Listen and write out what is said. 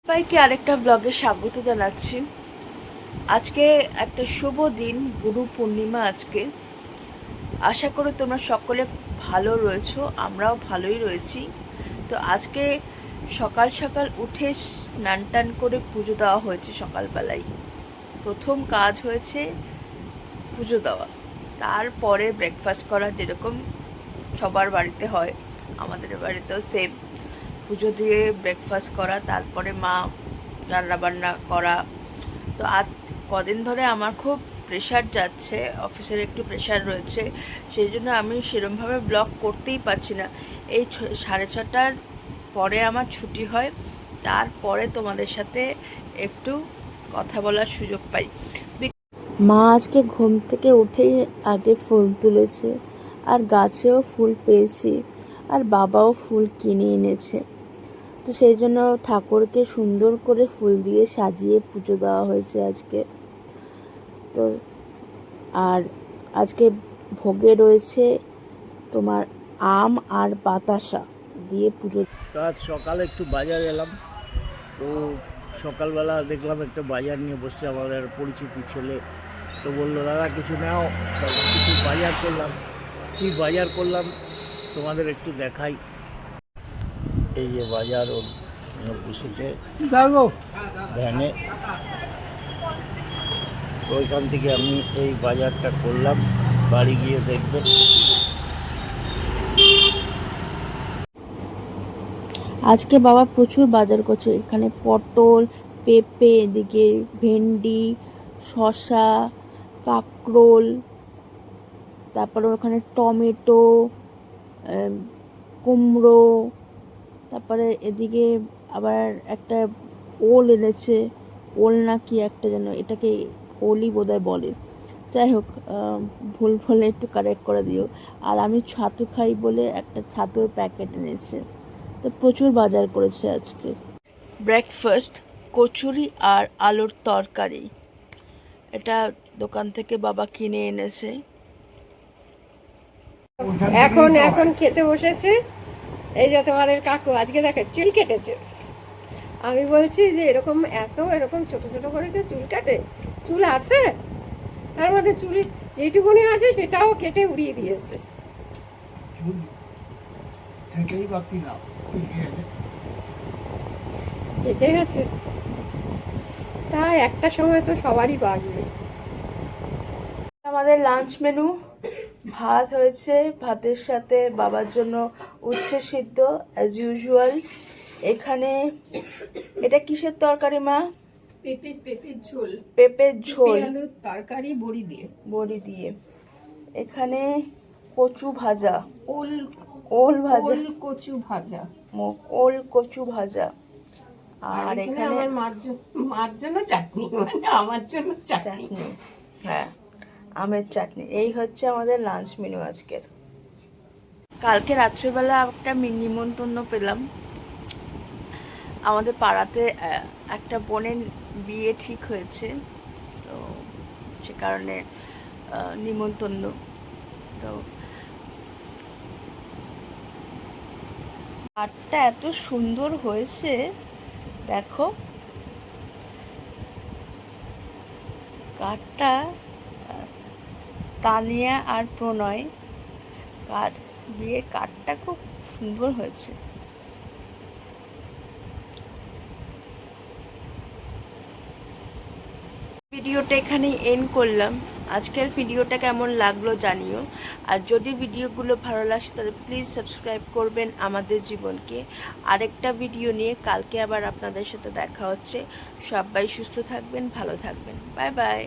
সবাইকে আরেকটা ব্লগে স্বাগত জানাচ্ছি। আজকে একটা শুভ দিন, গুরু পূর্ণিমা। আজকে আশা করি তোমরা সকলে ভালো রয়েছো, আমরাও ভালোই রয়েছি। তো আজকে সকাল সকাল উঠে স্নান টান করে পুজো দেওয়া হয়েছে। সকালবেলায় প্রথম কাজ হয়েছে পুজো দেওয়া, তারপরে ব্রেকফাস্ট করা, যেরকম সবার বাড়িতে হয়, আমাদের বাড়িতেও সেম। পুজো দিয়ে ব্রেকফাস্ট করা, তারপরে মা রান্নাবান্না করা। তো আজ কদিন ধরে আমার খুব প্রেশার যাচ্ছে, অফিসের একটু প্রেশার রয়েছে, সেই জন্য আমি সেরমভাবে ব্লগ করতেই পারছি না। এই 6:30টার পরে আমার ছুটি হয়, তারপরে তোমাদের সাথে একটু কথা বলার সুযোগ পাই। মা আজকে ঘুম থেকে উঠেই আগে ফুল তুলেছে, আর গাছেও ফুল পেয়েছি, আর বাবাও ফুল কিনে এনেছে। তো সেই জন্য ঠাকুরকে সুন্দর করে ফুল দিয়ে সাজিয়ে পুজো দেওয়া হয়েছে আজকে। তো আর আজকে ভোগে রয়েছে তোমার আম আর বাতাসা দিয়ে পুজো। আজ সকালে একটু বাজার এলাম, তো সকালবেলা দেখলাম একটা বাজার নিয়ে বসছে আমাদের পরিচিতি ছেলে। তো বললো, দাদা কিছু নাও। কিছু বাজার করলাম। কী বাজার করলাম তোমাদের একটু দেখাই। এই যে বাজার ওর বসেছে ভ্যানে, ওইখান থেকে আমি এই বাজারটা করলাম, বাড়ি গিয়ে দেখবেন। আজকে বাবা প্রচুর বাজার করছে। এখানে পটল, পেঁপে, এদিকে ভেন্ডি, শসা, কাঁকরোল, তারপরে ওখানে টমেটো, কুমড়ো, তারপরে এদিকে আবার একটা ওল এনেছে। ওল না কি একটা যেন, এটাকে ওলই বোধহয় বলে। যাই হোক, ভুল হলে একটু কারেক্ট করে দিও। আর আমি ছাতু খাই বলে একটা ছাতুর প্যাকেট এনেছে। তো প্রচুর বাজার করেছে আজকে। ব্রেকফাস্ট কচুরি আর আলুর তরকারি, এটা দোকান থেকে বাবা কিনে এনেছে। এখন এখন খেতে বসেছে। এই যে তোমাদের কাকু আজকে দেখে চুল কেটেছে। আমি বলছি যে এরকম ছোট ছোট করে কেউ চুল কাটে? চুল আছে, তার মধ্যে চুল যেটুকুনি আছে সেটাও কেটে উড়িয়ে দিয়েছে। কেটে গেছে, তাই একটা সময় তো সবারই বাগবে। আমাদের লাঞ্চ মেনু, ভাত হয়েছে, ভাতের সাথে বাবার জন্য উচ্ছে সিদ্ধ অ্যাজ ইউজুয়াল। এখানে এটা কিসের তরকারি মা? পেঁপের ঝোল। পেঁপের ঝোল, আলুর তরকারি বড়ি দিয়ে। এখানে কচু ভাজা, ওল ওল ভাজা, কচু ভাজা, ওল কচু ভাজা। আর এখানে আমার মার জন্য চাটনি, মানে আমার জন্য চাটনি। হ্যাঁ, আমের চাটনি। এই হচ্ছে আমাদের লাঞ্চ মেনু আজকের। কালকে রাত্রেবেলা একটা নিমন্ত্রণ পেলাম। আমাদের পাড়াতে একটা বোনের বিয়ে ঠিক হয়েছে, তো সে কারণে নিমন্ত্রণ। তো কাঠটা এত সুন্দর হয়েছে, দেখো কাঠটা। তানিয়া আর প্রণয় কাঠ, বিয়ের কাঠটা খুব সুন্দর হয়েছে। ভিডিওটা এখানেই এন্ড করলাম। আজকের ভিডিওটা কেমন লাগলো জানিও। আর যদি ভিডিওগুলো ভালো লাগে তাহলে প্লিজ সাবস্ক্রাইব করবেন আমাদের জীবনকে। আরেকটা ভিডিও নিয়ে কালকে আবার আপনাদের সাথে দেখা হচ্ছে। সবাই সুস্থ থাকবেন, ভালো থাকবেন। Bye bye.